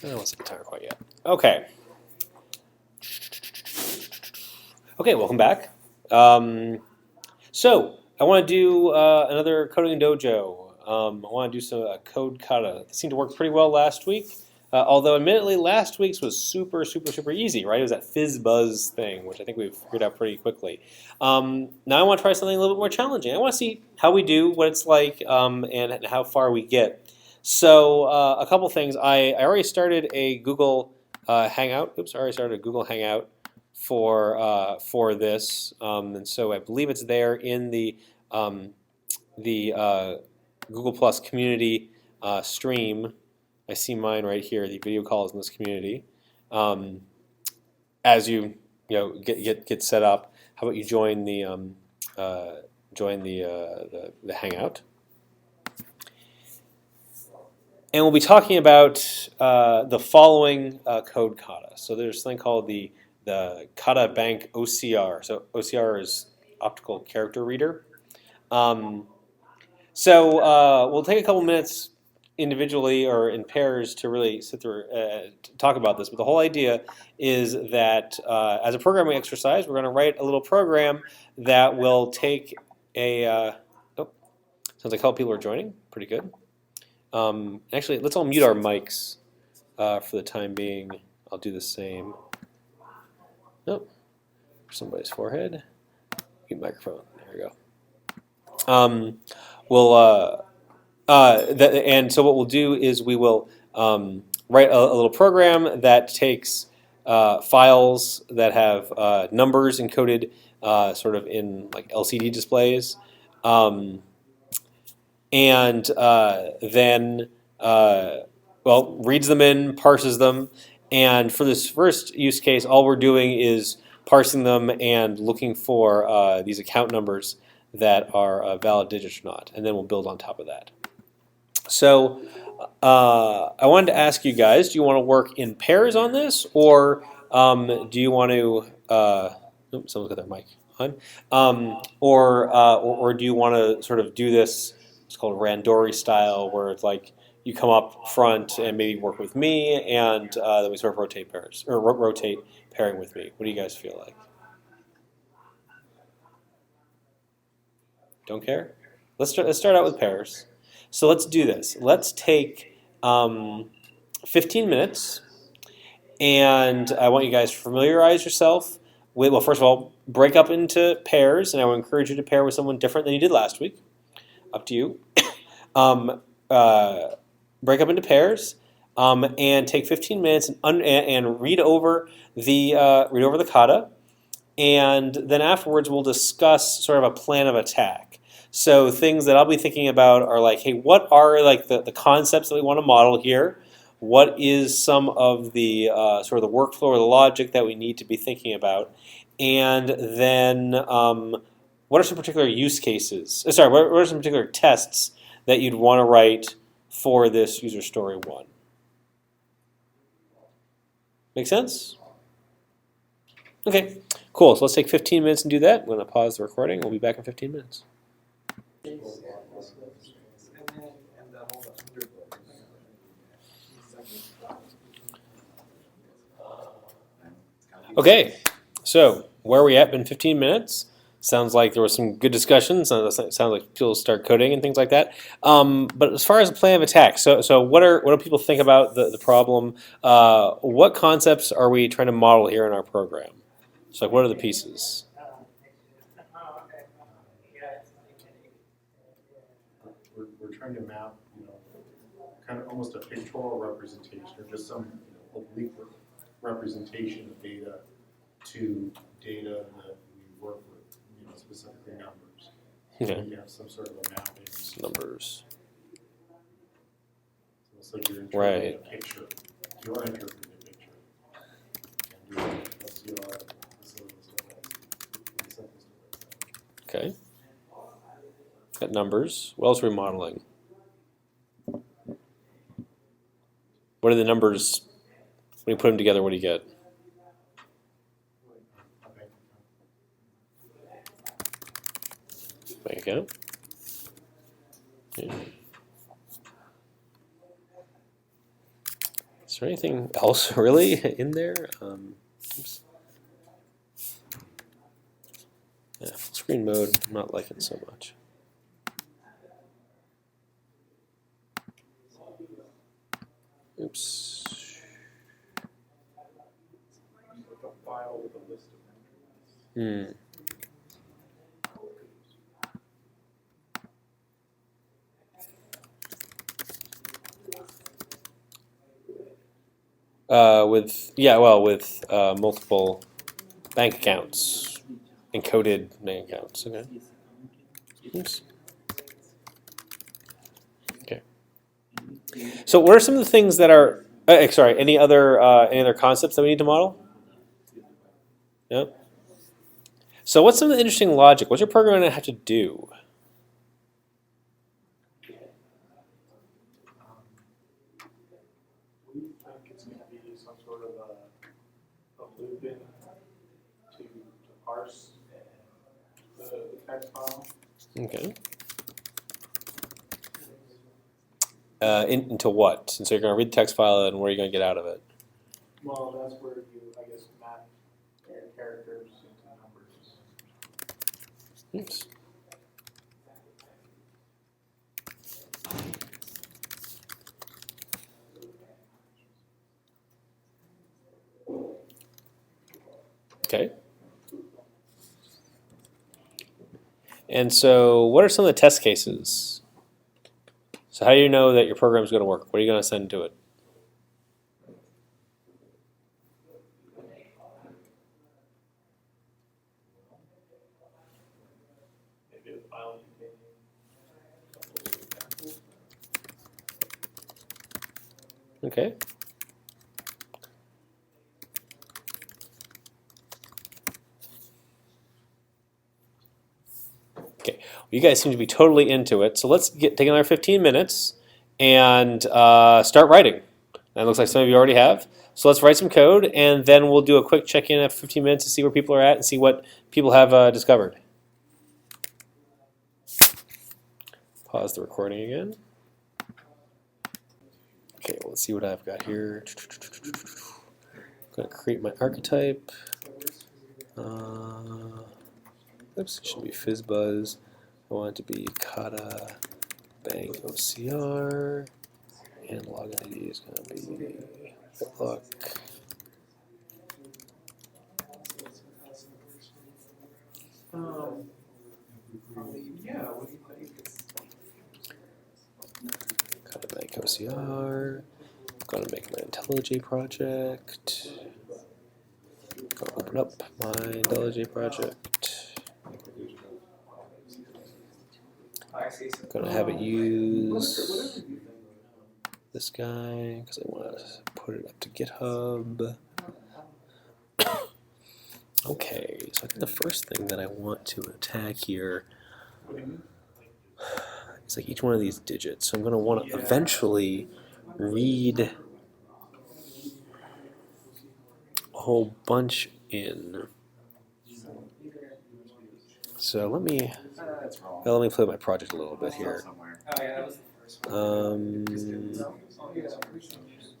I don't set the timer quite yet. Okay. Okay, welcome back. So I want to do another coding dojo. I want to do some code kata. It seemed to work pretty well last week. Although, admittedly, last week's was super easy, right? It was that fizz buzz thing, which I think we've figured out pretty quickly. Now I want to try something a little bit more challenging. I want to see how we do, what it's like, and how far we get. So a couple things. I already started a Google Hangout. Oops, I already started a Google Hangout for this, and so I believe it's there in the Google Plus community stream. I see mine right here. The video call is in this community. As you get set up, how about you join the Hangout? And we'll be talking about the following code kata. So there's something called the Kata Bank OCR. So OCR is optical character reader. So we'll take a couple minutes individually or in pairs to really sit through talk about this. But the whole idea is that as a programming exercise, we're going to write a little program that will take a. Oh, sounds like a couple people are joining. Pretty good. Actually, let's all mute our mics for the time being. I'll do the same. Nope. Somebody's forehead. Mute microphone. There we go. And so what we'll do is we will write a little program that takes files that have numbers encoded sort of in like LCD displays, and then reads them in, parses them, and for this first use case, all we're doing is parsing them and looking for these account numbers that are valid digits or not, and then we'll build on top of that. So I wanted to ask you guys, do you want to work in pairs on this, or do you want to, oops, someone's got their mic on, or do you want to sort of do this, it's called randori style, where it's like you come up front and maybe work with me, and then we sort of rotate pairs, or rotate pairing with me. What do you guys feel like? Don't care? Let's start out with pairs. So let's do this. Let's take 15 minutes, and I want you guys to familiarize yourself with, well, first of all, break up into pairs, and I would encourage you to pair with someone different than you did last week. Up to you. Break up into pairs, and take 15 minutes and read over the kata, and then afterwards we'll discuss sort of a plan of attack. So things that I'll be thinking about are like, hey, what are like the concepts that we want to model here? What is some of the sort of the workflow or the logic that we need to be thinking about? And then what are some particular use cases? Sorry, what are some particular tests that you'd want to write for this user story 1? Make sense? Okay, cool. So let's take 15 minutes and do that. I'm going to pause the recording. We'll be back in 15 minutes. Okay, so where are we at? Been 15 minutes. Sounds like there was some good discussions. Sounds like people start coding and things like that. But as far as a plan of attack, so what do people think about the problem? What concepts are we trying to model here in our program? So like, what are the pieces? We're trying to map, kind of almost a pictorial representation or just some oblique representation of data to data that we work with, specifically numbers. Okay. You have some sort of a mapping. Numbers. So it's like you're interpreting a picture. You're interpreting a picture. And doing LCR, Okay. Got numbers. What else are we modeling? What are the numbers? When you put them together, what do you get? Bank account. Okay. Is there anything else really in there? Oops. Yeah, full screen mode, I'm not liking so much. Oops. Like a file with a list of entries. With multiple bank accounts, encoded bank accounts. Okay. Oops. Okay. So, what are some of the things that are? Sorry. Any other concepts that we need to model? Yep. So, what's some of the interesting logic? What's your program going to have to do? We think it's going to be some sort of a looping to parse the text file. Okay. Into what? And so you're going to read the text file, and what are you going to get out of it? Well, that's where you, I guess, map characters into numbers. Oops. Okay. And so, what are some of the test cases? So, how do you know that your program is going to work? What are you going to send to it? Maybe a file containing a couple of examples. Okay. Okay. Well, you guys seem to be totally into it. So let's take another 15 minutes and start writing. And it looks like some of you already have. So let's write some code, and then we'll do a quick check-in after 15 minutes to see where people are at and see what people have discovered. Pause the recording again. Okay, well, let's see what I've got here. I'm going to create my archetype. Oops, it should be FizzBuzz. I want it to be Kata Bank OCR. And login ID is going to be Bitluck. Yeah, what do you think? Kata Bank OCR. I'm going to make my IntelliJ project. Going to open up my IntelliJ project. I'm going to have it use this guy because I want to put it up to GitHub. Okay, so I think the first thing that I want to attack here is like each one of these digits. So I'm going to want to eventually read a whole bunch in. So let me play my project a little bit here. I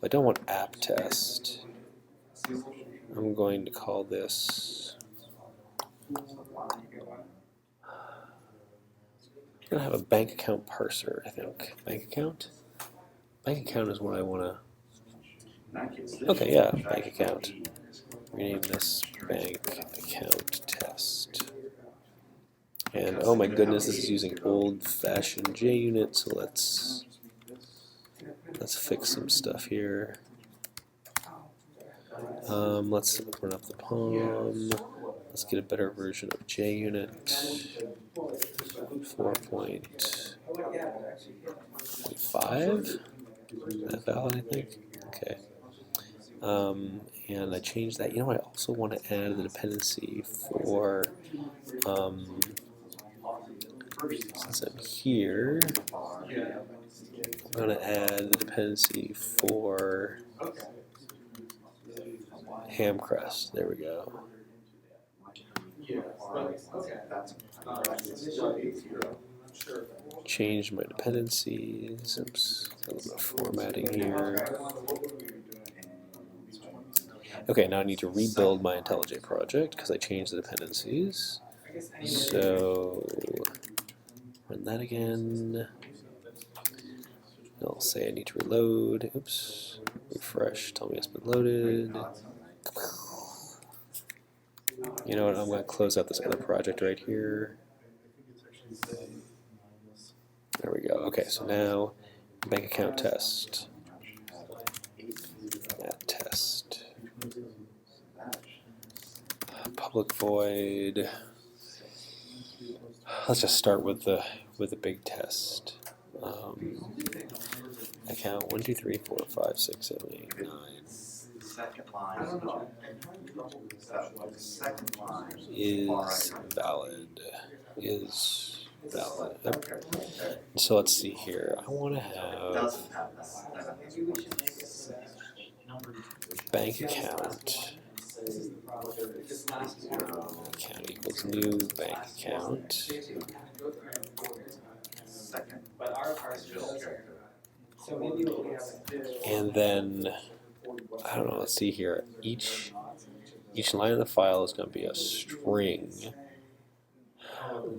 don't want app test. I'm going to call this. I'm going to have a bank account parser, I think. Bank account? Bank account is what I want to. Okay, yeah, bank account. Rename this bank account test. And oh my goodness, this is using old-fashioned JUnit, so let's fix some stuff here. Let's open up the POM. Let's get a better version of JUnit. 4.5. Is that valid, I think? Okay. And I changed that. You know, I also want to add the dependency for, since I'm here, I'm going to add the dependency for Hamcrest. There we go. Change my dependencies. Oops, a little bit of formatting here. Okay, now I need to rebuild my IntelliJ project because I changed the dependencies. So run that again. It'll say I need to reload. Oops. Refresh. Tell me it's been loaded. You know what? I'm going to close out this other project right here. There we go. Okay, so now bank account test. Add test. Public void. Let's just start with the big test. Account 1, 2, 3, 4, 5, 6, 7, 8, 9 is valid. Is valid. Yep. So let's see here. I want to have bank account. Account equals new bank account. And then I don't know. Let's see here. Each line of the file is going to be a string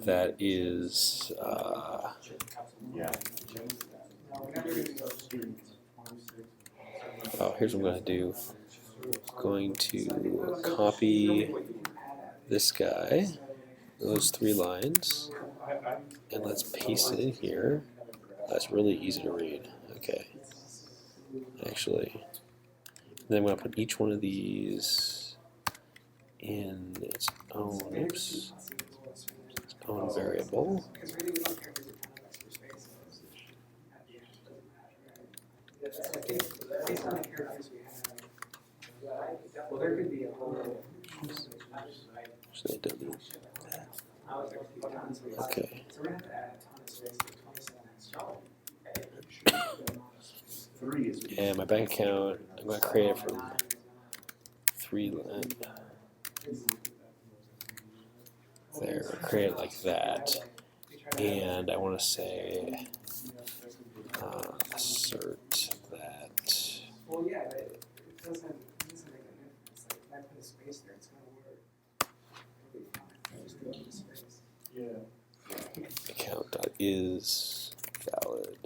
that is. Oh, here's what I'm going to do. Going to copy this guy, those 3 lines, and let's paste it in here. That's really easy to read. Okay. Actually, then I'm going to put each one of these in its own, its own variable. Okay. And my bank account, I'm going to create it from 3 there, create it like that. And I want to say assert that. Well, yeah, but it doesn't make a difference. Like if I put a space there, it's going to work. Yeah. Account is valid.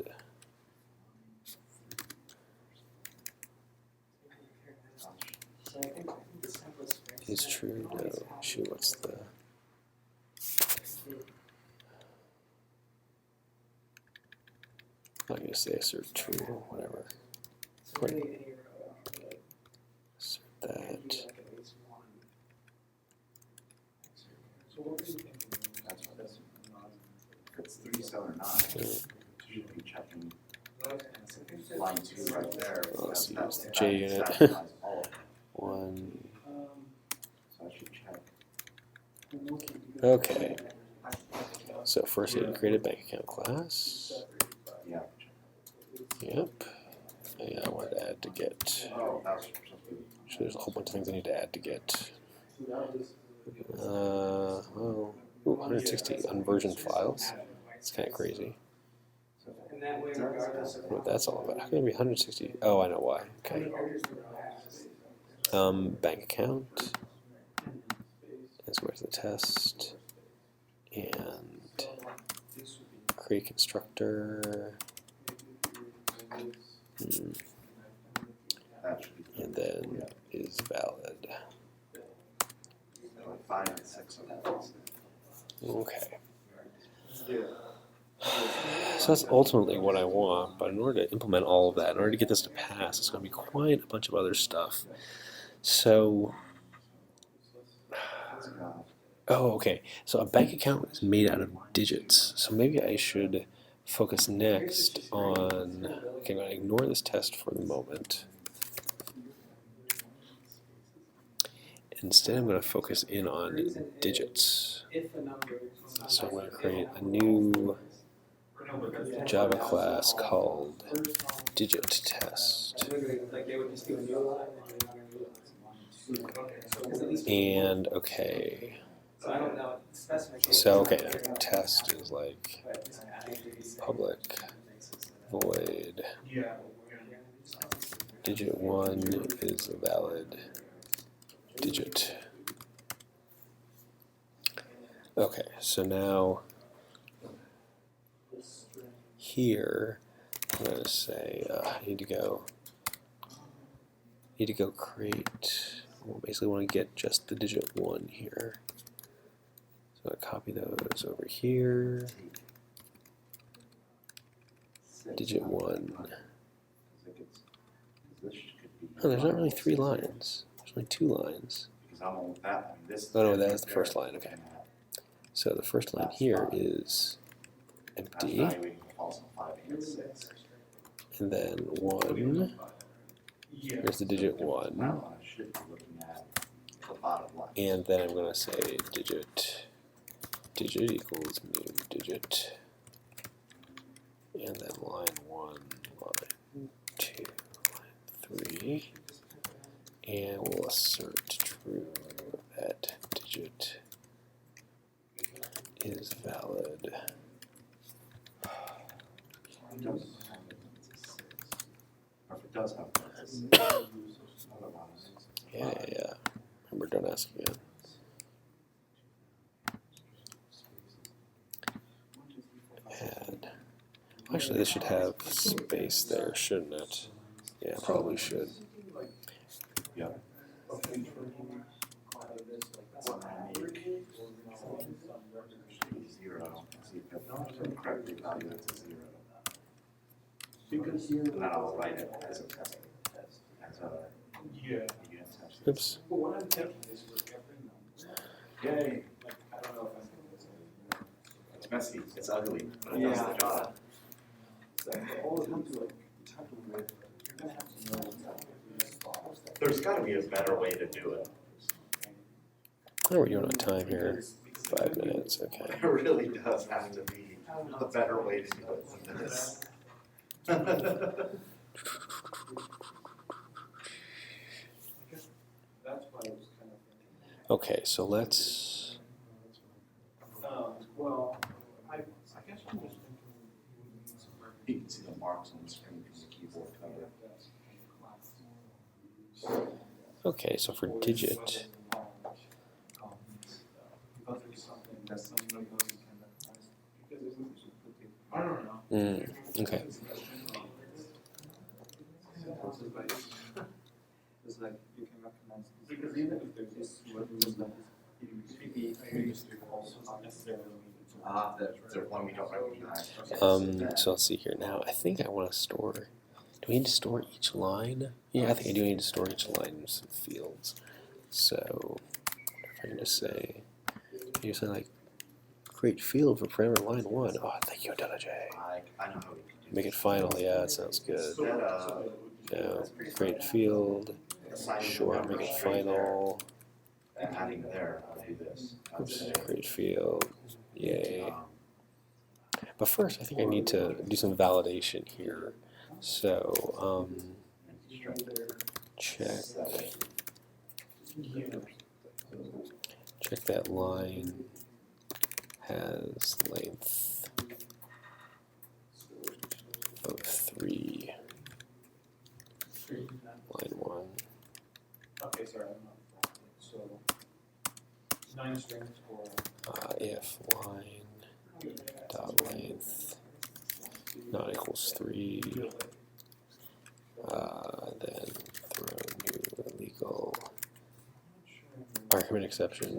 Is true. No. Shoot, what's the? I'm not going to say assert true, whatever. Assert that. If it's 3, 7, or 9, you should be checking line 2 right there. Well, let's use the J unit. 1. So I should check. Okay. So first you create a bank account class. Yeah. Yep. And I want to add to get. Oh, that's something. So there's a whole bunch of things I need to add to get. Well, 160 unversioned files. It's kind of crazy. What that's all about. How can it be 160? Oh, I know why. Okay. Bank account. Let's go to the test. And create constructor. And then is valid. 5 and 6 of that. Okay. So that's ultimately what I want, but in order to implement all of that, in order to get this to pass, it's going to be quite a bunch of other stuff. So, oh, okay. So a bank account is made out of digits. So maybe I should focus next on, okay, I'm going to ignore this test for the moment. Instead, I'm going to focus in on digits. So I'm going to create a new Java class called digit test. And okay. So okay, test is like public void digit 1 is valid. digit. Okay, so now here I'm going to say I need to go create. Well, basically want to get just the digit 1 here. So I copy those over here. Digit 1. Oh, there's not really 3 lines. There's only 2 lines. Oh no, that is the first line. Okay. So the first line here is empty. And then 1. Here's the digit 1. And then I'm going to say digit equals new digit. And then line 1, line 2, line 3. And we'll assert true that digit is valid. Yeah. Remember, don't ask again. Add. Actually, this should have space there, shouldn't it? Yeah, probably should. Yeah. Zero. See if you correctly value it to 0. And then I'll write it as a Oops. Yay. It's messy, it's ugly, but it does the job. There's got to be a better way to do it. How are we doing on time here? 5 minutes, okay. It really does have to be a better way to do it than this. Okay, so let's. Well, I guess I'm just You can see the marks on the screen from the keyboard cover. Okay, so for digit. Okay. There's one we don't recognize. So let's see here. Now, I think I want to store. Do we need to store each line? Yeah, I think I do need to store each line in some fields. So, if I can just say, you say like, create field for parameter line 1. Oh, thank you, J. I know how we can do Make it final. Yeah, that sounds good. Yeah, create field. Sure, make it final. adding there, I'll do this. Oops, create field. Yay. But first, I think I need to do some validation here. So, check that line has length of 3. Line 1. Okay, sorry, I'm not. So 9 strings for. If line dot length not equals 3, then throw new illegal argument exception.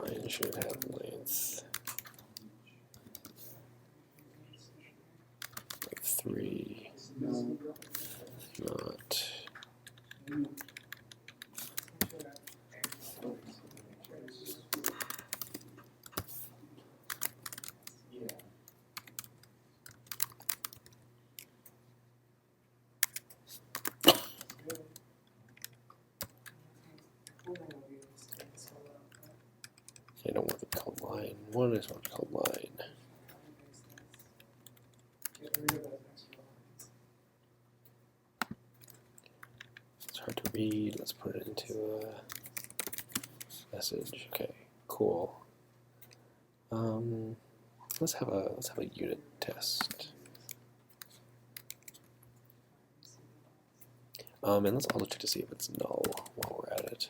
Line should have length of 3, not. I don't want it called line 1, I just want it called line. It's hard to read, let's put it into a message. Okay, cool. Let's have a unit test. And let's also check to see if it's null while we're at it.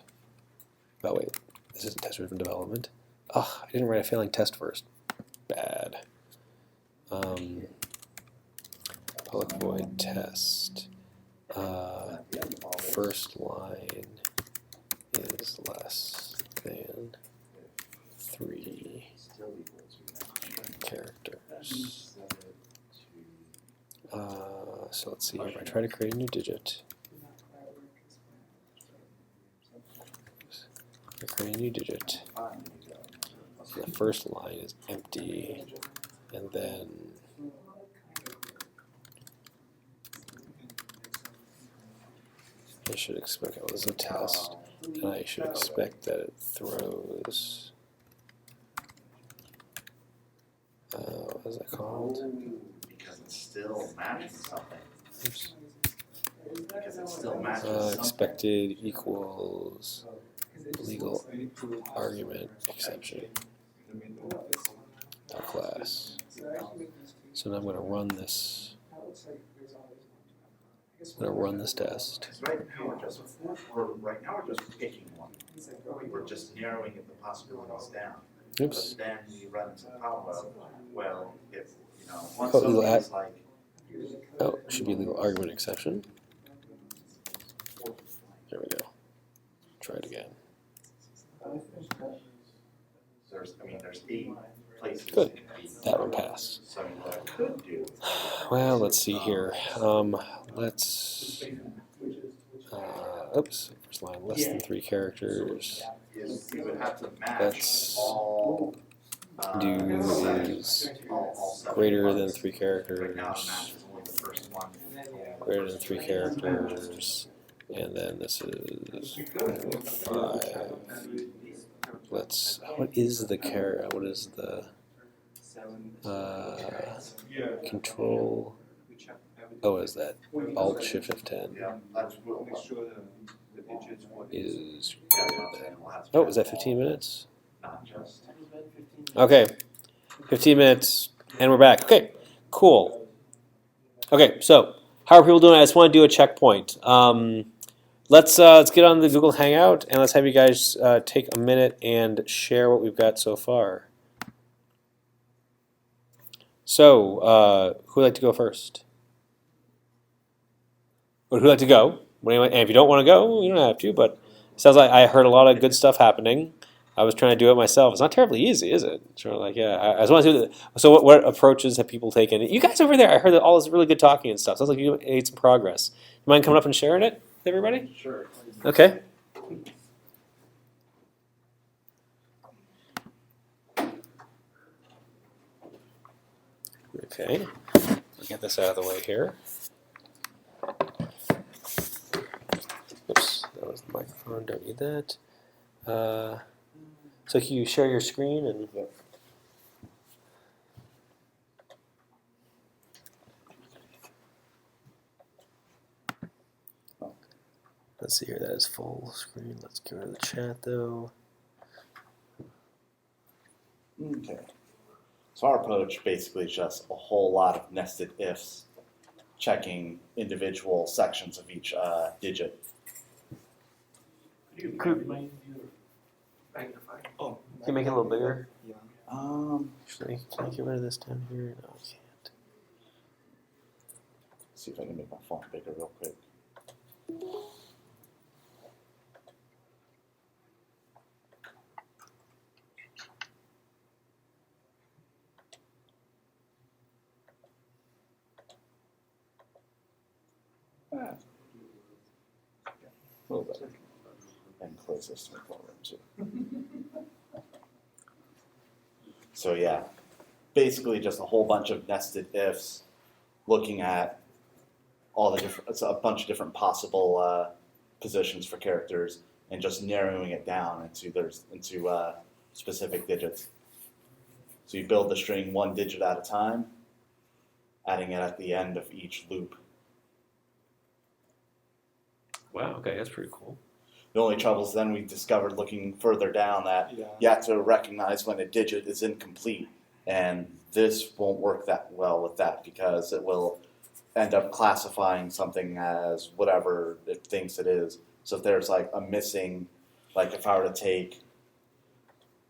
Oh wait, this isn't test-driven development. Ugh, I didn't write a failing test first. Bad. Public void test. First line is less than 3 characters. So let's see here. If I try to create a new digit, so the first line is empty, and then I should expect, well, this is a test, and I should expect that it throws, what is that called? Because it's still matching something. Oops. Because it still matches something. Expected equals legal argument exception. Class. So now I'm going to run this. I'm going to run this test. Because right now we're just picking one. We're just narrowing the possibilities down. Oops. But then we run into the problem of, well, if once Oh, legal somebody's like, oh, should be legal argument exception. There we go. Try it again. there's 8 places. Good. it could be. That one passed. So what I could do. Well, let's see here. Let's. Oops. First line less than 3 characters. Is you would have to match Let's all. do is greater than 3 Right now, it characters. matches only the first one. Greater than 3 characters. And then this is 5. Let's. What is the What is the control? Oh, is that Alt Shift F10 Yeah, that's what. is. We'll have to Oh, is that 15 minutes? not just. Okay, 15 minutes, and we're back. Okay, cool. Okay, so how are people doing? I just want to do a checkpoint. Let's get on the Google Hangout, and let's have you guys take a minute and share what we've got so far. So, who would like to go first? Would who like to go? And if you don't want to go, you don't have to, but it sounds like I heard a lot of good stuff happening. I was trying to do it myself. It's not terribly easy, is it? Sort of like, yeah. I just want to do that. So what approaches have people taken? You guys over there, I heard all this really good talking and stuff. Sounds like you made some progress. You mind coming up and sharing it with everybody? Sure. Okay. Okay. I'll get this out of the way here. Oops, that was the microphone. Don't need that. So can you share your screen and? Yep. Let's see here. That is full screen. Let's get rid of the chat though. Okay. So our approach basically is just a whole lot of nested ifs, checking individual sections of each digit. Oh, can you make it a little bigger? Let's Can I get rid of this down here? No, I can't. see if I can make my font bigger real quick. A little better. And close this to make more room too. So yeah, basically just a whole bunch of nested ifs, looking at all the different, it's a bunch of different possible positions for characters, and just narrowing it down into specific digits. So you build the string 1 digit at a time, adding it at the end of each loop. Wow. Okay, that's pretty cool. The only trouble is then we discovered looking further down that you have to recognize when a digit is incomplete, and this won't work that well with that because it will end up classifying something as whatever it thinks it is. So if there's like a missing, like if I were to take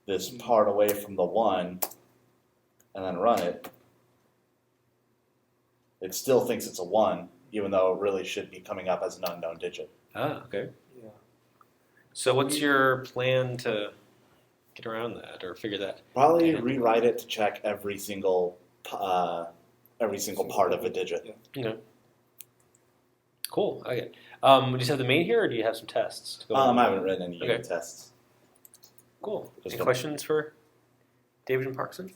this part away from the 1 and then run it, it still thinks it's a 1, even though it really should be coming up as an unknown digit. Ah, okay. Yeah. So what's your plan to get around that or figure that? Probably rewrite it to check every single part of a digit. Okay. Cool. Okay. Do you just have the main here, or do you have some tests to go I over? haven't written any Okay. unit tests. Cool. Just Any a- questions for David and Parkson?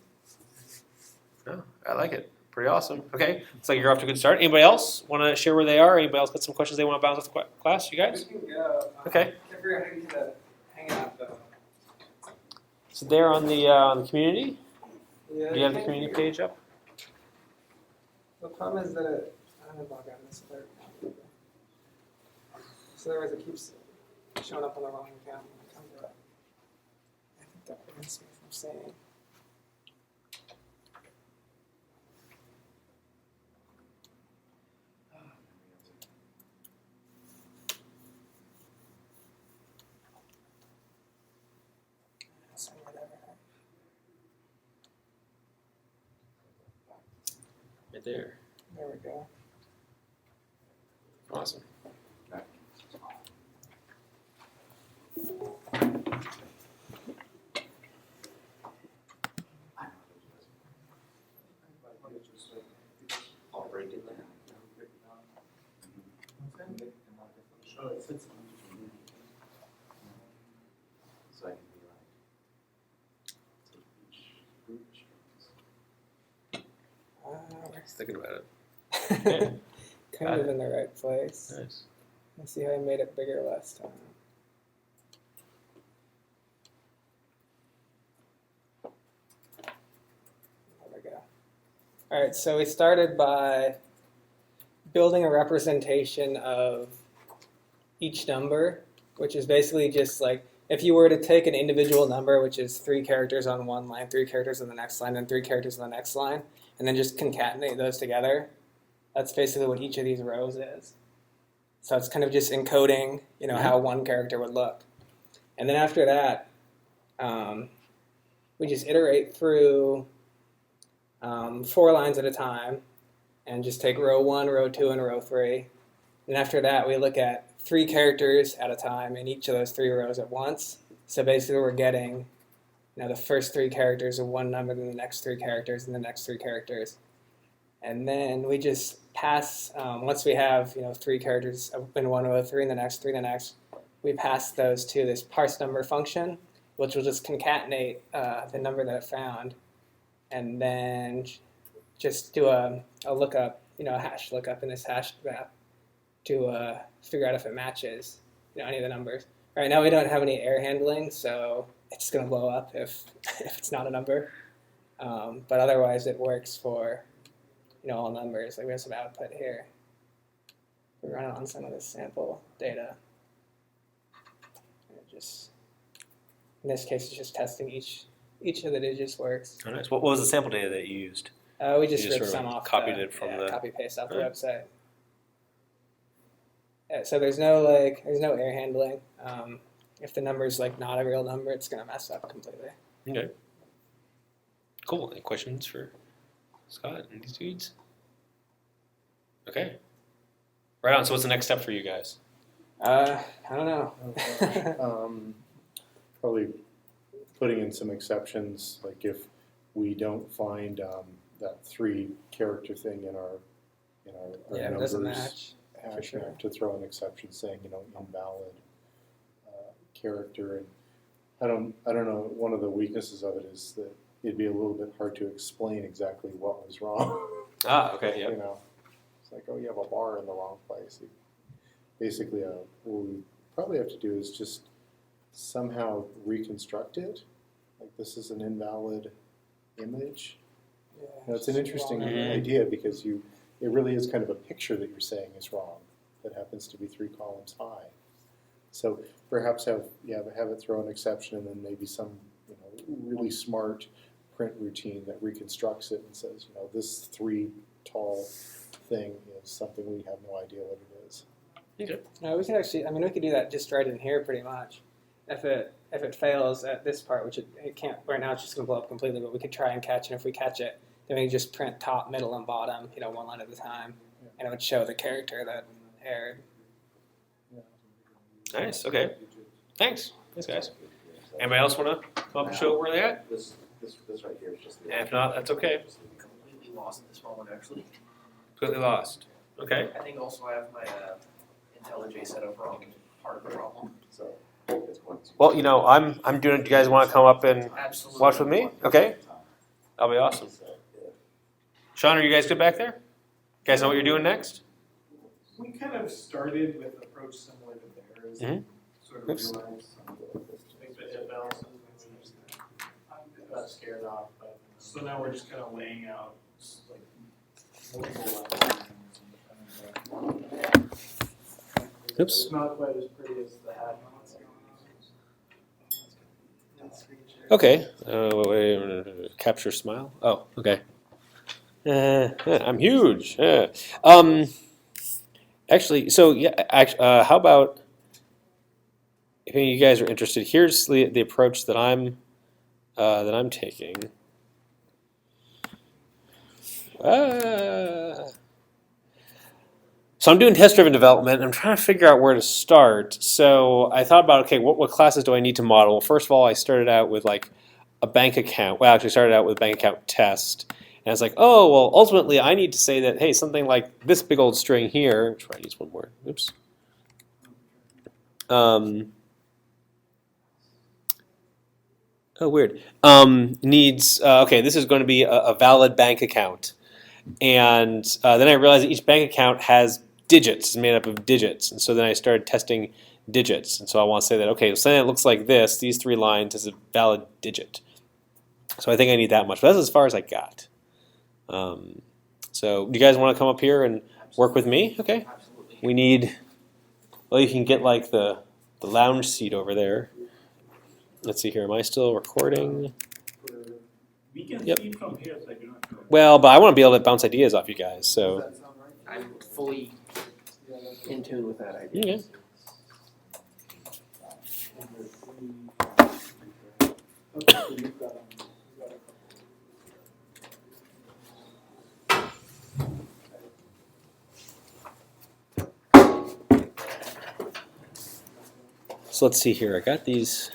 No, I like it. Pretty awesome. Okay, looks like you're off to a good start. Anybody else want to share where they are? Anybody else got some questions they want to bounce off the class? You guys? We can go. Okay. Can't figure out how to get to the hangout though. So they're on the community. Yeah, Do you have the can't community figure- page up? The problem is that I don't know log out this alert. So otherwise it keeps showing up on the wrong account when I come to it. I think that prevents me from saying. So whatever. Right there. There we go. Awesome. I'll break it down. So I can be like, take each group. We're Thinking about it. Yeah. kind of in the right place. Nice. Let's see how I made it bigger last time. There we go. All right, so we started by building a representation of each number, which is basically just like if you were to take an individual number, which is 3 characters on one line, 3 characters on the next line, and 3 characters on the next line, and then just concatenate those together. That's basically what each of these rows is. So it's kind of just encoding, how one character would look. And then after that, we just iterate through 4 lines at a time and just take row 1, row 2, and row 3. And after that, we look at 3 characters at a time in each of those 3 rows at once. So basically we're getting the first 3 characters of one number, then the next 3 characters, and the next 3 characters. And then we just pass, once we have 3 characters in one row, 3 in the next, 3 in the next, we pass those to this parse number function, which will just concatenate the number that it found, and then just do a lookup, a hash lookup in this hash graph to figure out if it matches any of the numbers. Right now we don't have any error handling, so it's going to blow up if it's not a number. But otherwise it works for all numbers. Like we have some output here. We run it on some of this sample data. And it just, in this case, it's just testing each of the digits works. Oh, nice. What was the sample data that you used? We just You just ripped sort of some off. copied it from the- copy paste off the Oh. website. Yeah, so there's no error handling. If the number's not a real number, it's gonna mess up completely. Okay. Cool. Any questions for Scott and these dudes? Okay. Right on. So what's the next step for you guys? I don't know. Probably putting in some exceptions, like if we don't find that 3 character thing in our Yeah, it numbers doesn't match. hash, sure. to throw an exception saying invalid character. And I don't know. One of the weaknesses of it is that it'd be a little bit hard to explain exactly what was wrong. Ah, okay, yeah. It's like, oh, you have a bar in the wrong place. Basically, what we probably have to do is just somehow reconstruct it. Like this is an invalid image. Yeah, It's an interesting wrong. Mhm. idea because it really is kind of a picture that you're saying is wrong that happens to be 3 columns high. So perhaps have it throw an exception and then maybe some really smart print routine that reconstructs it and says this 3 tall thing is something we have no idea what it is. No, we could actually. I mean, we could do that just right in here, pretty much. If it fails at this part, which it can't right now, it's just gonna blow up completely. But we could try and catch it. And if we catch it, then we can just print top, middle, and bottom. One line at a time, and it would show the character that erred. Nice. Okay. Thanks. Thanks, guys. Anybody else want to come up and show where they're at? This right here is just. If not, that's okay. Completely lost this moment, actually. Completely lost. Okay. I think also I have my IntelliJ set up wrong. Part of the problem. So it's going to. Well, I'm doing it. Do you guys want to come up and Absolutely. watch with me? Okay. That'll be awesome. Sean, are you guys good back there? You guys know what you're doing next? We kind of started with an approach similar to theirs. Mhm. Sort of Oops. realized some things that hit balances and we just got scared off. But so now we're just kind of laying out like multiple lines. Oops. It's not quite as pretty as the hat. Okay. Wait, capture smile. Oh, okay. I'm huge. Actually, so yeah. How about if any of you guys are interested? Here's the approach that I'm taking. So I'm doing test-driven development, and I'm trying to figure out where to start. So I thought about, okay, what classes do I need to model? Well, first of all, I started out with like a bank account. Well, actually started out with a bank account test. And I was like, oh, well, ultimately I need to say that, hey, something like this big old string here, which probably needs one more, oops. Oh, weird. Needs, okay, this is going to be a valid bank account. And then I realized that each bank account has digits, it's made up of digits. And so then I started testing digits. And so I want to say that, okay, something that looks like this, these 3 lines is a valid digit. So I think I need that much, but that's as far as I got. So do you guys want to come up here and work with me? Okay. Absolutely. We need, well, you can get like the lounge seat over there. Let's see here, am I still recording? We can Yep. see from here, so I do not. Well, but I want to be able to bounce ideas off you guys, so. I'm fully in tune with that idea. Okay. So let's see here. I got these.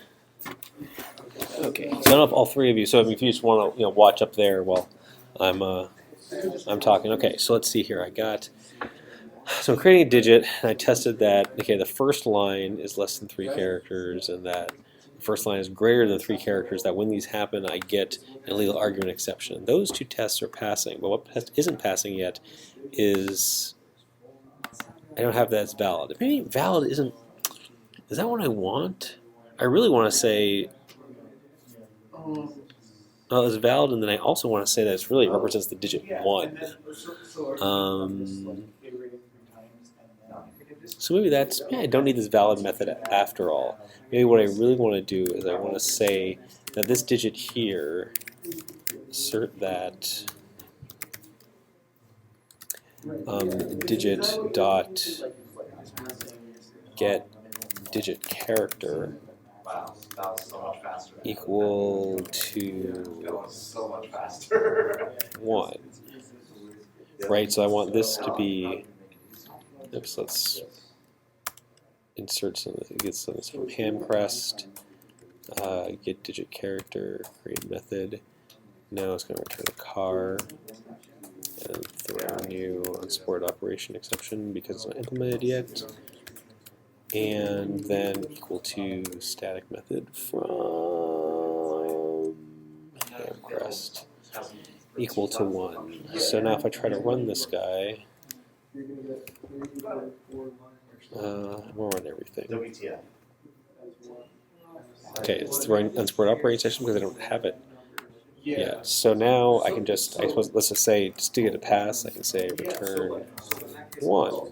Okay. So I don't know if all 3 of you. So if you just want to, watch up there while I'm talking. Okay. So let's see here. I got. So I'm creating a digit, and I tested that. Okay, the first line is less than 3 characters, and that the first line is greater than 3 characters. That when these happen, I get an illegal argument exception. Those 2 tests are passing, but what test isn't passing yet is I don't have that as valid. Maybe valid isn't. Is that what I want? I really want to say, well, it's valid, and then I also want to say that it really represents the digit 1. So maybe that's, I don't need this valid method after all. Maybe what I really want to do is I want to say that this digit here, assert that digit dot get digit character Wow, that was so much faster. equal That to was so much faster. 1. Right, so I want this to be, oops, let's insert some, get some from Hamcrest, get digit character, create method. Now it's going to return a car, and throw a new unsupported operation exception because it's not implemented yet. And then equal to static method from Hamcrest equal to 1. So now if I try to run this guy, we'll run everything. WTF. Okay, it's throwing unsupported operating system because I don't have it yet. So now I can just, I suppose, let's just say, just to get a pass, I can say return 1.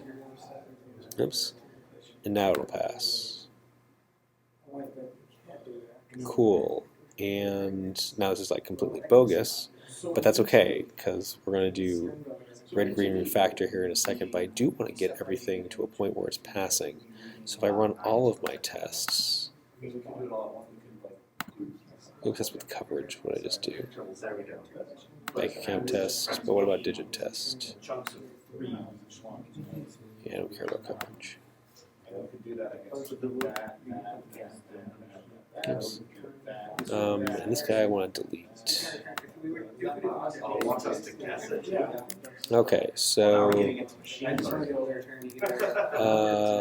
Oops. And now it'll pass. Cool. And now this is like completely bogus, but that's okay because we're going to do red-green refactor here in a second, but I do want to get everything to a point where it's passing. So if I run all of my tests, oops, that's with coverage, what did I just do? Bank account test, but what about digit test? Yeah, I don't care about coverage. Oops. And this guy I want to delete. Okay, so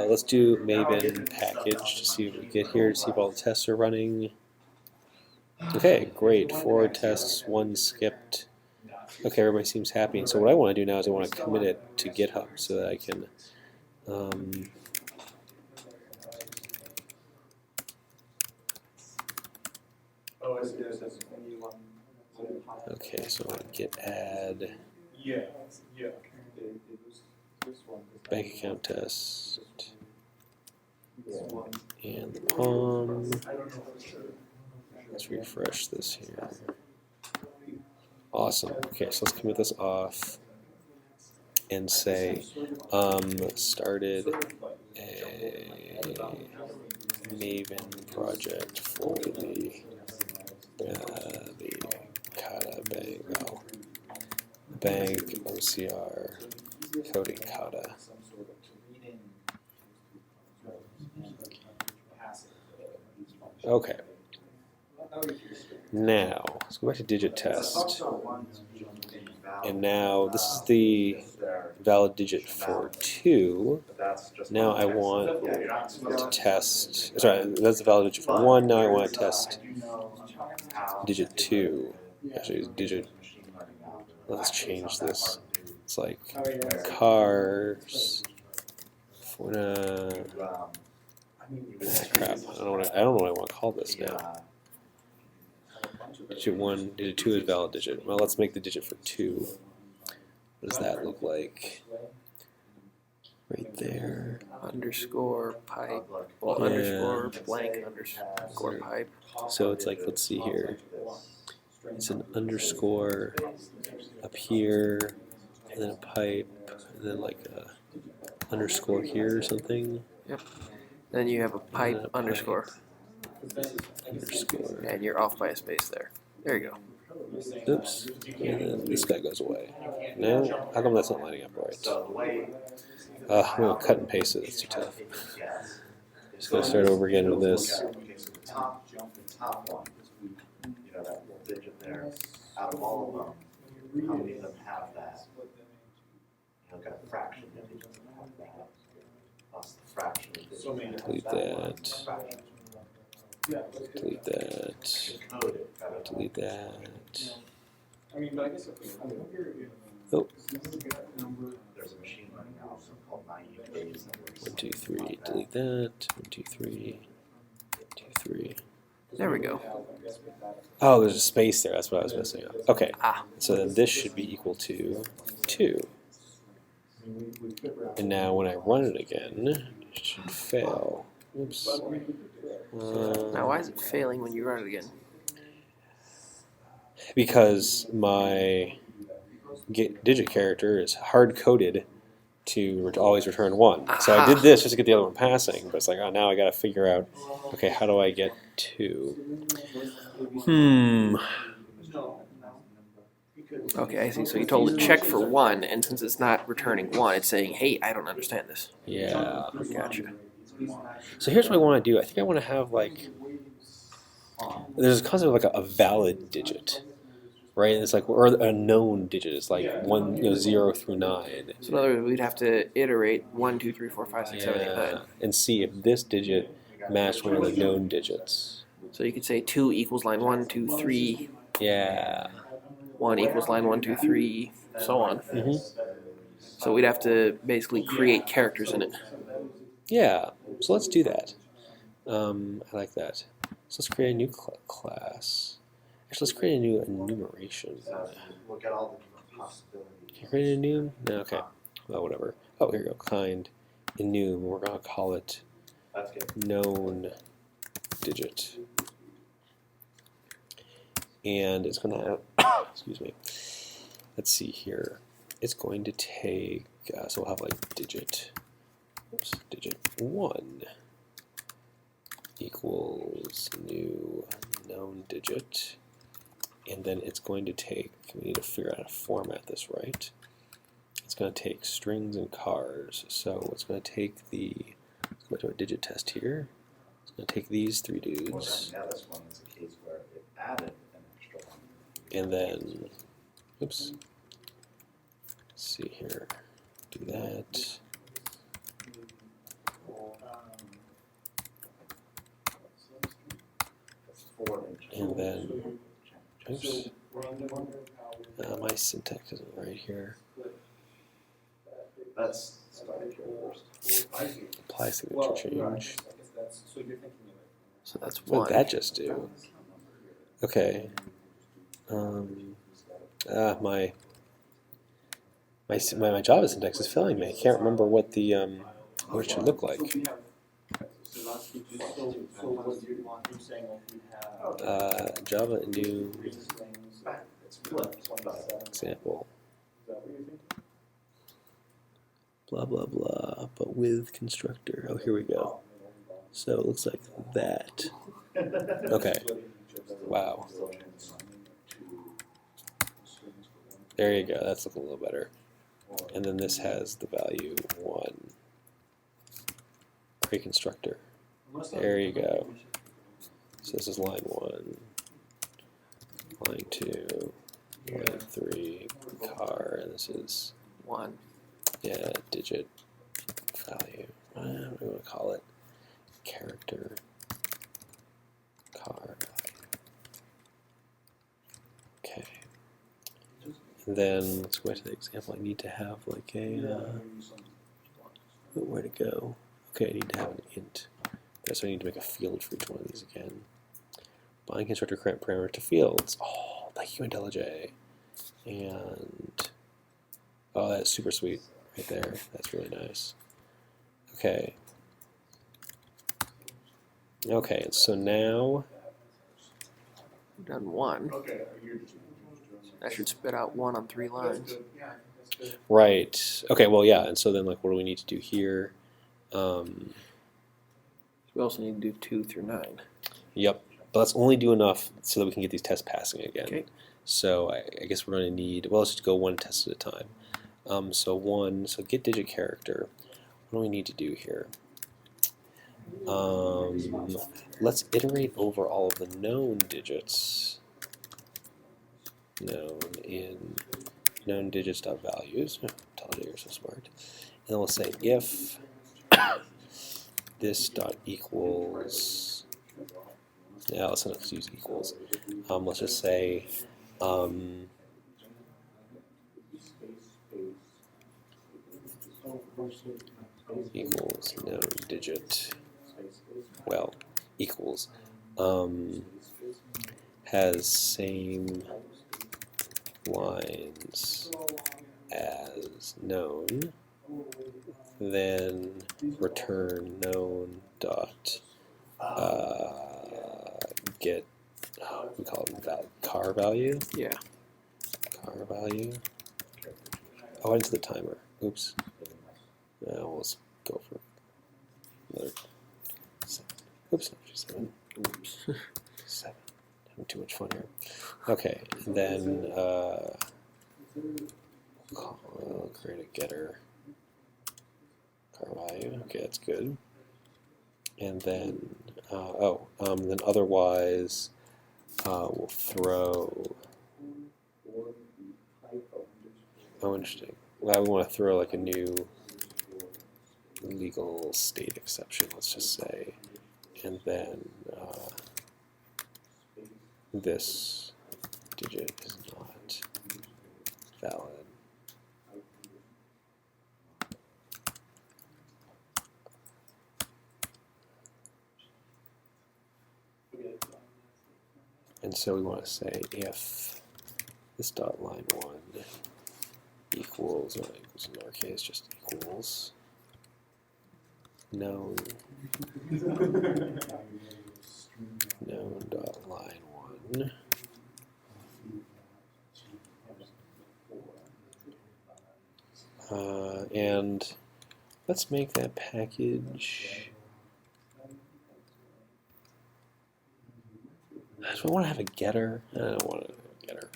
let's do Maven package to see what we get here, to see if all the tests are running. Okay, great. 4 tests, 1 skipped. Okay, everybody seems happy. And so what I want to do now is I want to commit it to GitHub so that I can okay, so I git add bank account test and the palm. Let's refresh this here. Awesome. Okay, so let's commit this off and say started a Maven project for the Kata bank, well, bank OCR coding Kata. Okay. Now let's go back to digit test, and now this is the valid digit for 2. Now I want to test. Sorry, that's the valid digit for 1. Now I want to test digit 2. Actually, digit. Let's change this. It's like cars. Crap. I don't know what I want to call this now. Digit 1, digit 2 is valid digit. Well, let's make the digit for 2. What does that look like? Right there. Underscore pipe. Well, Yeah. underscore blank underscore pipe. So it's like, let's see here. It's an underscore up here, and then a pipe, and then like a underscore here or something. Yep. Then you have a pipe And then a underscore, underscore. and you're off by a space there. There you go. Oops. And then this guy goes away. No? How come that's not lining up right? I'm going to cut and paste it. It's too tough. Just going to start over again with this. Out of all of them, how many of them have that? Got a fraction of each of them have that. Plus the fraction of this. Delete that. Delete that. Delete that. Oh. There's a machine learning algorithm called 90 days. 1, 2, 3. Delete that. 1, 2, 3. 1, 2, 3. There we go. Oh, there's a space there. That's what I was messing up. Okay. Ah. So then this should be equal to 2. And now when I run it again, it should fail. Oops. Now, why is it failing when you run it again? Because my digit character is hard-coded to always return 1. So I did this just to get the other one passing, but it's like, oh, now I got to figure out, okay, how do I get 2? Okay, I see. So you told it check for 1, and since it's not returning 1, it's saying, hey, I don't understand this. Yeah. Gotcha. So here's what I want to do. I think I want to have like, there's a concept of like a valid digit, right? And it's like, or a known digit is like 0 through 9. So in other words, we'd have to iterate 1, 2, 3, 4, 5, 6, 7, 8, 9. And see if this digit matched one of the known digits. So you could say 2 equals line 1, 2, 3. Yeah. 1 equals line 1, 2, 3, so on. Mm-hmm. So we'd have to basically create characters in it. Yeah. So let's do that. I like that. So let's create a new class. Actually, let's create a new enumeration. Look at all the different possibilities. Can I create a new? No, okay. Well, whatever. Oh, here we go. Kind enum. We're going to call it That's good. known digit. And it's going to have, excuse me. Let's see here. it's going to take, so we'll have like digit 1 equals new known digit, and then it's going to take, we need to figure out how to format this right. It's going to take strings and chars, so it's going to take let's go to a digit test here. It's going to take these 3 dudes, Yeah, this one is a case where it added an extra one. and then, oops, let's see here, do that. That's 4 inches. And then, oops, Random. my syntax isn't right here. That's starting first. Apply signature change. So that's What 1. did that just do? Okay. My Java syntax is failing me. I can't remember what what it should look like. Java new example. Blah blah blah, but with constructor. Oh, here we go. So it looks like that. Okay. Wow. There you go. That's looking a little better. And then this has the value 1. Create constructor. There you go. So this is line 1, line 2, line 3, car, and this is 1. yeah, digit value. What do we want to call it? Character car value. Okay. And then let's go back to the example. I need to have like a where to go? Okay, I need to have an int. So I need to make a field for each one of these again. Bind constructor current parameter to fields. Oh, thank you, IntelliJ. And oh, that's super sweet right there. That's really nice. Okay. Okay, so now We've done 1. That should spit out 1 on 3 lines. right. Okay, well yeah, and so then like what do we need to do here? We also need to do 2 through 9. Yep. But let's only do enough so that we can get these tests passing again. Okay. So I guess we're going to need, well, let's just go 1 test at a time. So get digit character. What do we need to do here? Let's iterate over all of the known digits. Known in known digits.values. IntelliJ, you're so smart. And then we'll say if this dot equals, yeah, let's not use equals. Let's just say equals known digit, well, equals has same lines as known, then return known dot get, we call it car value. Yeah. Car value. Oh, into the timer. Oops. We'll just go for another 7. Oops, not 7. Oops. 7. Having too much fun here. Okay, and then create a getter car value. Okay, that's good. And then then otherwise we'll throw. Oh, interesting. Well, we want to throw like a new legal state exception, let's just say, and then this digit is not valid. And so we want to say if this dot line 1 equals, or equals in our case, just equals known dot line 1 And let's make that package. Do I want to have a getter? I don't want to have a getter.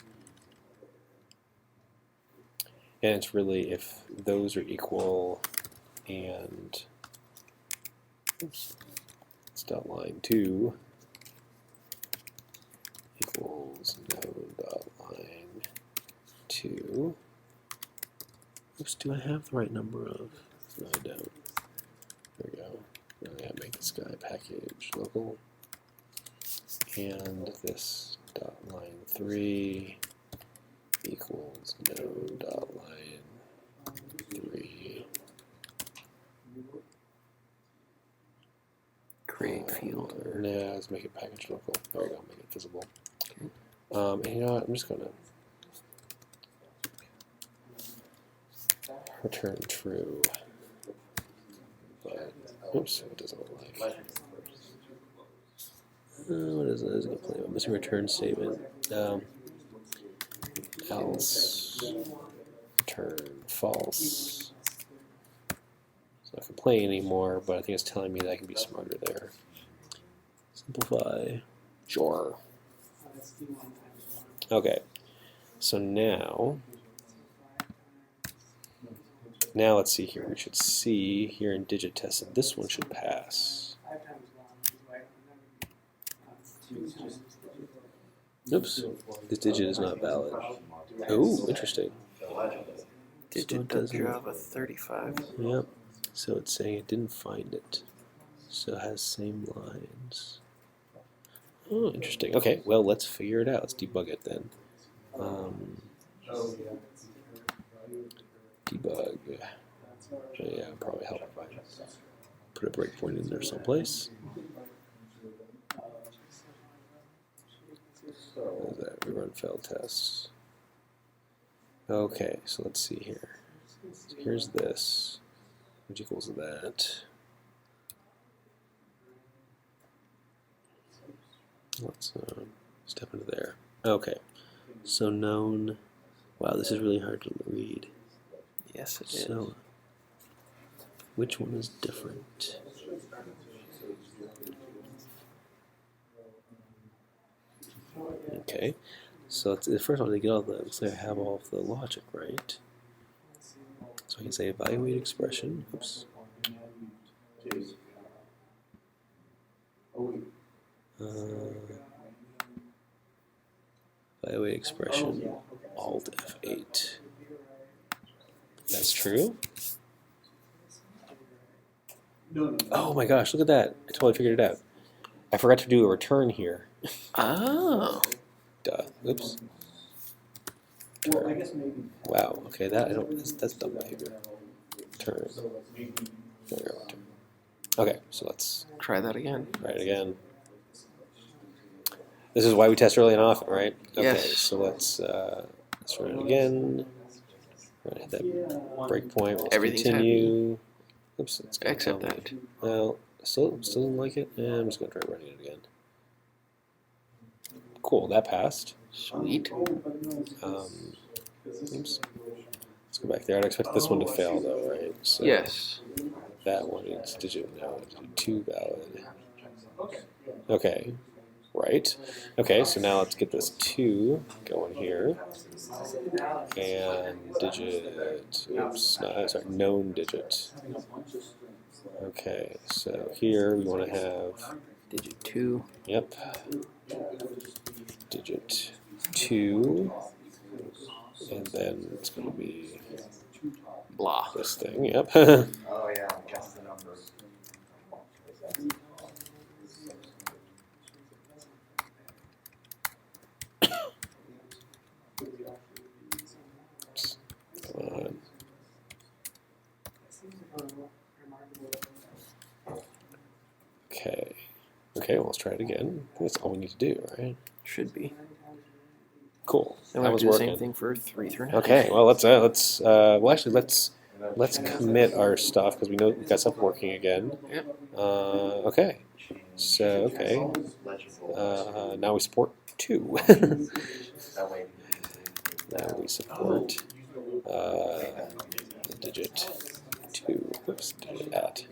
And it's really if those are equal and oops, it's dot line 2 equals node dot line 2. Oops, do I have the right number of? No, I don't. There we go. Now I gotta make this guy package local. And this dot line 3 equals node dot line 3. Create field. Nah, let's make it package local. There we go, make it visible. And you know what, I'm just gonna return true. But oops, it doesn't look like. What is it? Is it play? Missing return statement. Else return false. It's not gonna play anymore, but I think it's telling me that I can be smarter there. Simplify. Sure. Okay. So now let's see here. We should see here in digit test that this one should pass. Oops, this digit is not valid. Oh, interesting. Digit So it doesn't- Java 35. Yep. So it's saying it didn't find it. So it has same lines. Oh, interesting. Okay, well, let's figure it out. Let's debug it then. Debug. Yeah, probably help if I put a breakpoint in there someplace. What is that? We run failed tests. Okay, so let's see here. So here's this, which equals that. Let's step into there. Okay, so known. Wow, this is really hard to read. Yes, it is. So, which one is different? Okay, so it's, the first one to get all the, so I have all of the logic, right? So I can say evaluate expression. Oops. Evaluate expression. Alt F8. That's true. Oh my gosh, look at that. I totally figured it out. I forgot to do a return here. Oh. Duh. Oops. Turn. Wow. Okay, that I don't. That's dumb behavior. Turn. There we go. Turn. Okay, so let's Try that again. try it again. This is why we test early and often, right? Okay, Yes. so let's run it again. We're gonna hit that breakpoint. Let's Everything's continue. Oops. It's gonna Accept tell me. that. Well, still don't like it. I'm just gonna try running it again. Cool, that passed. Sweet. Oops. Let's go back there. I'd expect this one to fail though, right? So Yes. that one is digit now. Digit 2 valid. Okay. Right. Okay, so now let's get this 2 going here. And digit, oops, no, sorry, known digit. Okay, so here we want to have, Digit 2. yep, digit 2, and then it's going to be Blah. this thing, yep. Oh yeah, guess the number. Come on. Okay. Okay, well, let's try it again. I think that's all we need to do, right? Should be. Cool. And That we'll was do the working. same thing for 3 through 9. Okay, well, let's commit our stuff because we know we've got stuff working again. Yep. Okay. So, okay. Now we support 2. Now we support the digit to, whoops, digit at.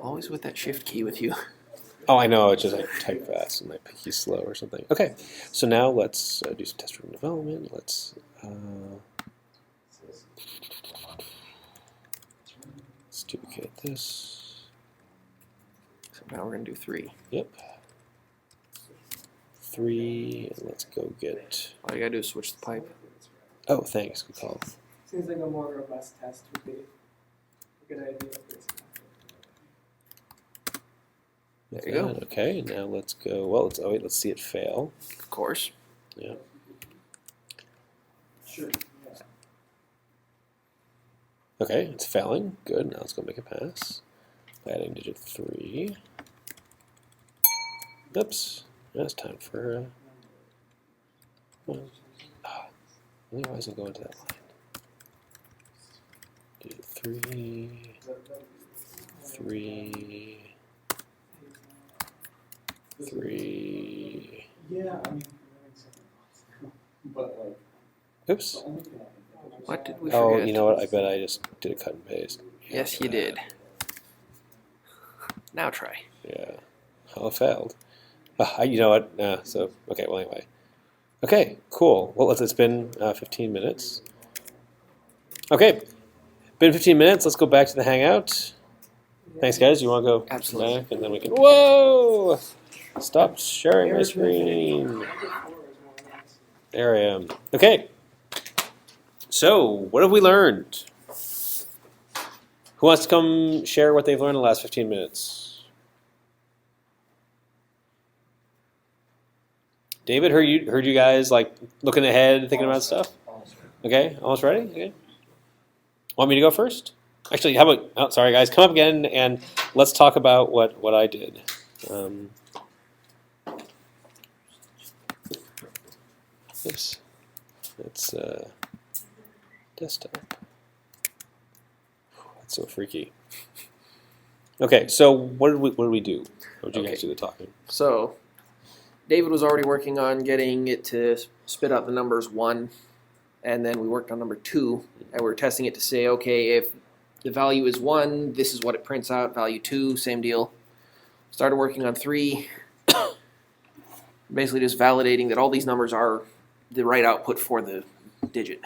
Always with that shift key with you. Oh, I know, it's just I type fast and my pinky's slow or something. Okay, so now let's do some test-driven development. Let's duplicate this. So now we're gonna do 3. Yep. 3, and let's go get. All you gotta do is switch the pipe. Oh, thanks. Good call. Seems like a more robust test would be a good idea. There you go. Okay, now let's go. Well, let's see it fail. Of course. Yeah. Sure. Okay, it's failing. Good. Now let's go make a pass. Adding digit 3. Oops. Now it's time for. Why isn't it going to that line? Digit 3. 3. 3. Yeah, I mean, but like. Oops. What did we Oh, forget? you know what? I bet I just did a cut and paste. Yes, you did. Now try. Yeah. Oh, it failed. You know what? So, okay, well, anyway. Okay, cool. Well, it's been 15 minutes. Okay, been 15 minutes. Let's go back to the Hangout. Thanks, guys. You want to go Absolutely. back? And then we can. Whoa! Stop sharing my screen. There I am. Okay. So, what have we learned? Who wants to come share what they've learned in the last 15 minutes? David, heard you guys like looking ahead, thinking about stuff? Okay, almost ready? Okay. Want me to go first? Actually, how about, oh, sorry guys, come up again and let's talk about what I did. Oops. It's desktop. That's so freaky. Okay, so what did we do? What did you guys do the talking? So, David was already working on getting it to spit out the numbers 1, and then we worked on number 2, and we were testing it to say, okay, if the value is 1, this is what it prints out. Value 2, same deal. Started working on 3, basically just validating that all these numbers are the right output for the digit.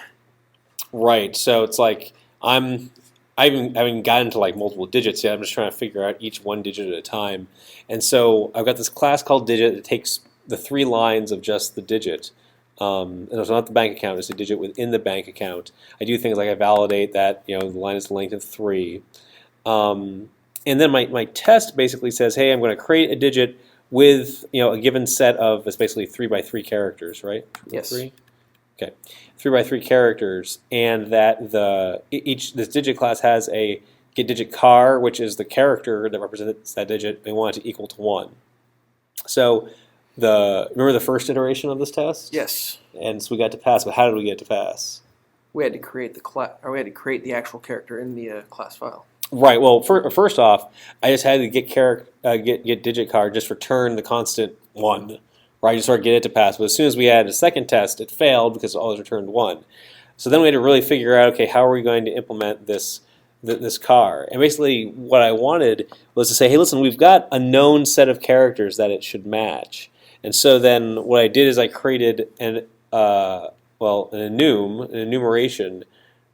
Right. So it's like I haven't gotten to like multiple digits yet. I'm just trying to figure out each one digit at a time. And so I've got this class called digit that takes the 3 lines of just the digit. And it's not the bank account, it's a digit within the bank account. I do things like I validate that, the line is the length of 3. And then my test basically says, hey, I'm going to create a digit with a given set of, it's basically 3 by 3 characters, right? Yes. 3? Okay, 3 by 3 characters, and that this digit class has a get digit char, which is the character that represents that digit. We want it to equal to 1. So remember the first iteration of this test? Yes. And so we got to pass, but how did we get to pass? We had to create the actual character in the class file. Right. Well, first off, I just had to get digit char, just return the constant 1. Right, I just sort of get it to pass. But as soon as we had a second test, it failed because it always returned 1. So then we had to really figure out, okay, how are we going to implement this char? And basically what I wanted was to say, hey, listen, we've got a known set of characters that it should match. And so then what I did is I created an enumeration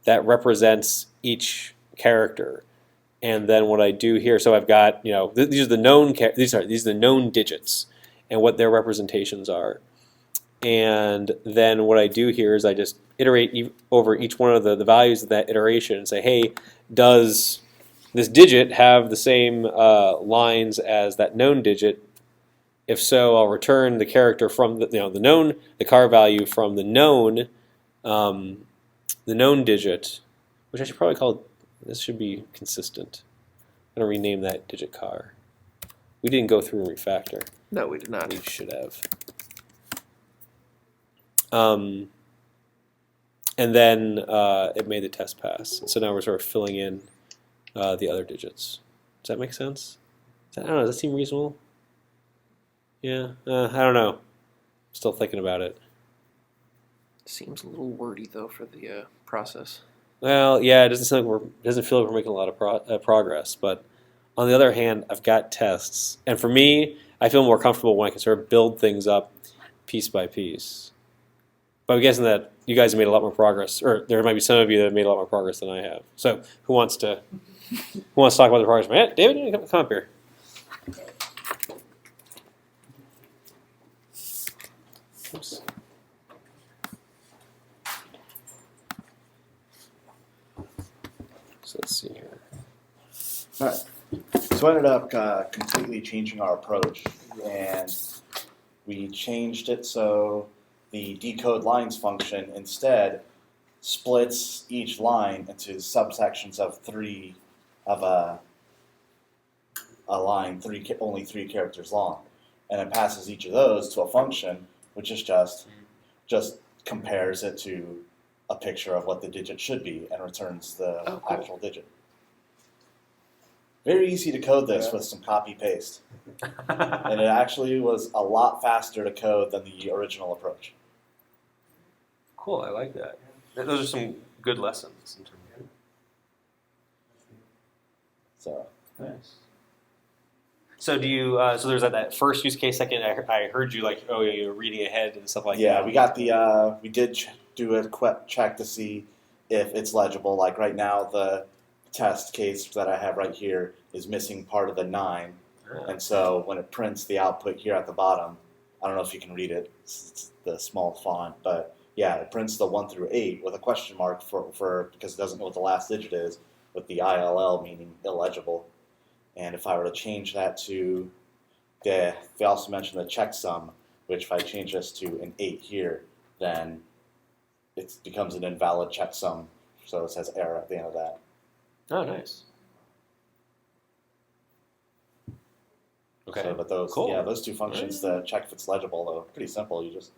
that represents each character. And then what I do here, so I've got, these are the known digits and what their representations are. And then what I do here is I just iterate over each one of the values of that iteration and say, hey, does this digit have the same lines as that known digit? If so, I'll return the character from the char value from the known digit, which I should probably call, this should be consistent. I'm going to rename that digit char. We didn't go through and refactor. No, we did not. We should have. And then it made the test pass. So now we're sort of filling in the other digits. Does that make sense? I don't know. Does that seem reasonable? Yeah. I don't know. Still thinking about it. Seems a little wordy though for the process. Well, yeah, it doesn't feel like we're making a lot of progress. But on the other hand, I've got tests, and for me, I feel more comfortable when I can sort of build things up piece by piece. But I'm guessing that you guys have made a lot more progress, or there might be some of you that have made a lot more progress than I have. So, who wants to talk about the progress? Man, David, come up here. Oops. So let's see here. All right. So I ended up completely changing our approach, and we changed it so the decode lines function instead splits each line into subsections of three of a line, only 3 characters long, and it passes each of those to a function, which is just compares it to a picture of what the digit should be and returns the actual digit. Very easy to code this with some copy paste, and it actually was a lot faster to code than the original approach. Cool, I like that. Those are some good lessons in terms of So nice. So do you? So there's that first use case. Second, I heard you like, oh, yeah, you're reading ahead and stuff like that. yeah, we got the we did do a check to see if it's legible. Like right now, the test case that I have right here is missing part of the 9, and so when it prints the output here at the bottom, I don't know if you can read it. It's the small font, but yeah, it prints the 1 through 8 with a question mark for because it doesn't know what the last digit is, with the ILL meaning illegible. And if I were to change that to they also mentioned the checksum, which if I change this to an 8 here, then it becomes an invalid checksum, so it says error at the end of that. Oh, nice. Okay. So, but those, Cool. yeah, those 2 functions to check if it's legible, though, pretty simple. You just,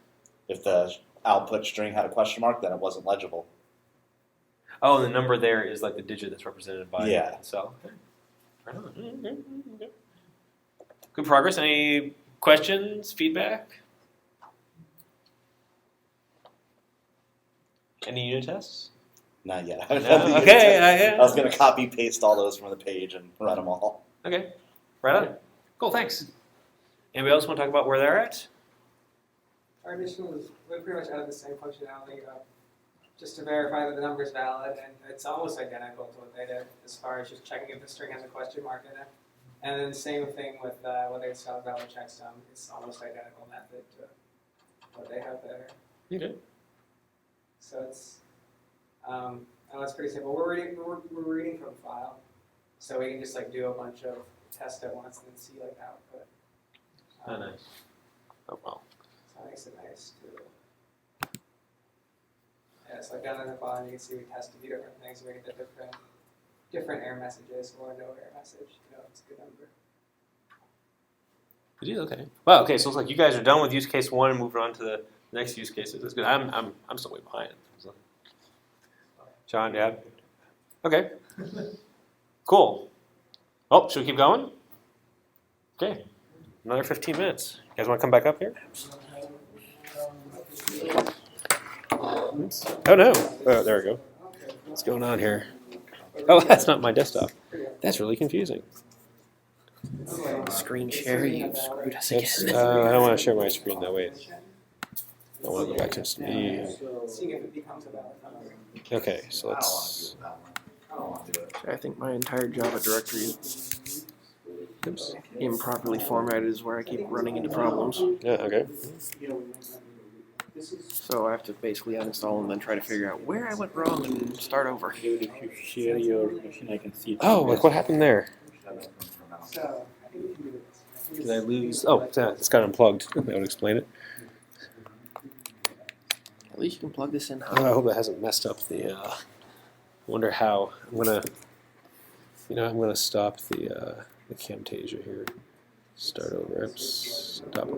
if the output string had a question mark, then it wasn't legible. Oh, and the number there is like the digit that's represented by Yeah. the cell. Okay. Right on. Okay. Good progress. Any questions, feedback? Any unit tests? Not yet. No? Okay. I was going to copy paste all those from the page and run them all. Okay. Right on. Cool. Thanks. Anybody else want to talk about where they're at? Our mission was we pretty much added the same functionality just to verify that the number is valid, and it's almost identical to what they did as far as just checking if the string has a question mark in it. And then the same thing with whether it's a valid checksum. It's almost identical method to what they have there. Okay. So it's it's pretty simple. We're reading from a file, so we can just like do a bunch of tests at once and then see like output. Oh, nice. Oh, well. So that makes it nice too. Yeah, so down in the bottom you can see we test a few different things. So we get the different error messages or no error message. It's a good number. Good deal. Okay. Wow. Okay. So it's like you guys are done with use case 1 and moving on to the next use cases. That's good. I'm still way behind. So. John, yeah. Okay. Cool. Oh, should we keep going? Okay. Another 15 minutes. You guys want to come back up here? Oops. Oh no. Oh, there we go. What's going on here? Oh, that's not my desktop. That's really confusing. Screen share, you've screwed us That's, again. I don't want to share my screen that way. I want to go back to me. Seeing if it becomes a valid number. Okay, so let's. I think my entire Java directory is improperly formatted is where I keep running into problems. Yeah. Okay. So I have to basically uninstall and then try to figure out where I went wrong and start over. If you share your machine, I can see it. Oh, like what happened there? So I think we can do this. Did I lose? Oh, it's got unplugged. That would explain it. At least you can plug this in. Oh, I hope that hasn't messed up the. Wonder how I'm gonna. I'm gonna stop the Camtasia here. Start over. Oops. Stop.